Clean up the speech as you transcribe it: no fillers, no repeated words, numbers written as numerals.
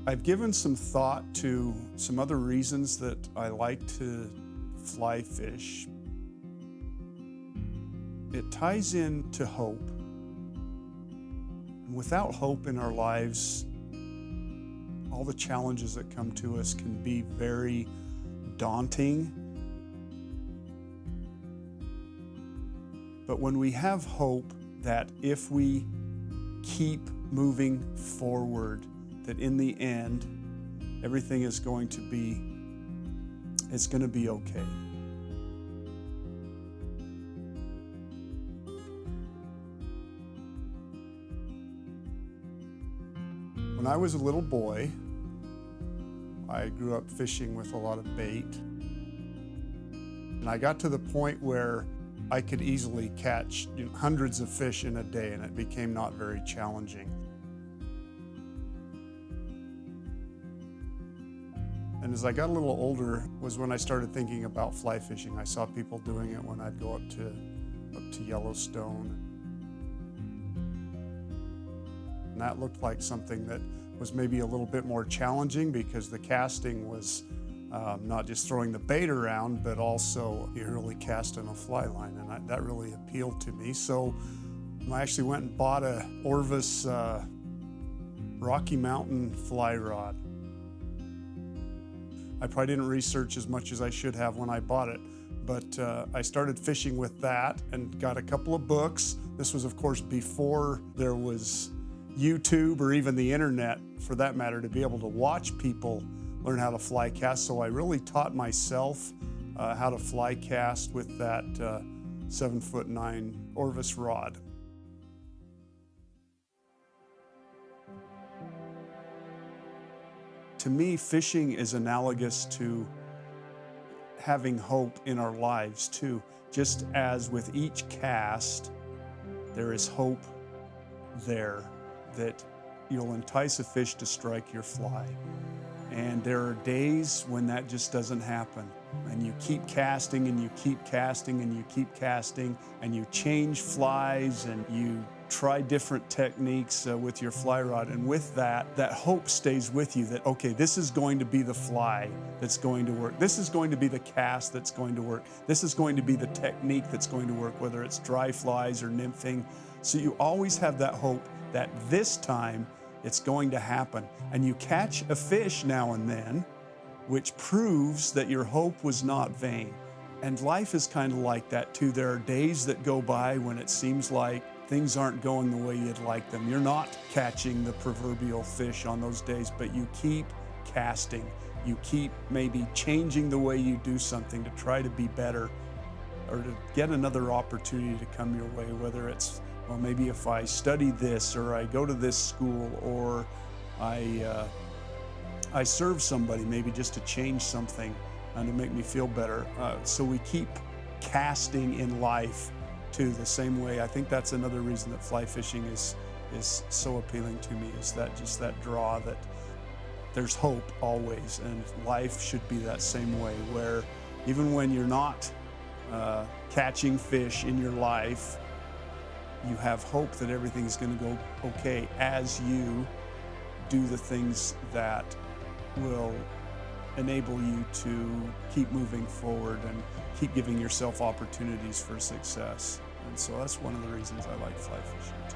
I've given some thought to some other reasons that I like to fly fish. It ties into hope. And without hope in our lives, all the challenges that come to us can be very daunting. But when we have hope that if we keep moving forward, that in the end, everything is going to be, it's going to be okay. When I was a little boy, I grew up fishing with a lot of bait. And I got to the point where I could easily catch hundreds of fish in a day, and it became not very challenging. And as I got a little older was when I started thinking about fly fishing. I saw people doing it when I'd go up to Yellowstone. And that looked like something that was maybe a little bit more challenging because the casting was not just throwing the bait around, but also you're really casting a fly line, and that really appealed to me. So I actually went and bought a Orvis Rocky Mountain fly rod. I probably didn't research as much as I should have when I bought it, but I started fishing with that and got a couple of books. This was, of course, before there was YouTube or even the internet, for that matter, to be able to watch people learn how to fly cast. So I really taught myself how to fly cast with that 7'9" Orvis rod. To me, fishing is analogous to having hope in our lives too. Just as with each cast, there is hope there that you'll entice a fish to strike your fly. And there are days when that just doesn't happen. And you keep casting and you keep casting and you keep casting and you change flies and you try different techniques with your fly rod. And with that hope stays with you that, okay, this is going to be the fly that's going to work. This is going to be the cast that's going to work. This is going to be the technique that's going to work, whether it's dry flies or nymphing. So you always have that hope that this time it's going to happen. And you catch a fish now and then, which proves that your hope was not vain. And life is kind of like that too. There are days that go by when it seems like things aren't going the way you'd like them. You're not catching the proverbial fish on those days, but you keep casting. You keep maybe changing the way you do something to try to be better or to get another opportunity to come your way, whether it's, well, maybe if I study this or I go to this school or I serve somebody, maybe just to change something and to make me feel better. So we keep casting in life too, the same way. I think that's another reason that fly fishing is so appealing to me, is that just that draw that there's hope always, and life should be that same way, where even when you're not catching fish in your life, you have hope that everything's going to go okay as you do the things that will enable you to keep moving forward and keep giving yourself opportunities for success. And so that's one of the reasons I like fly fishing too.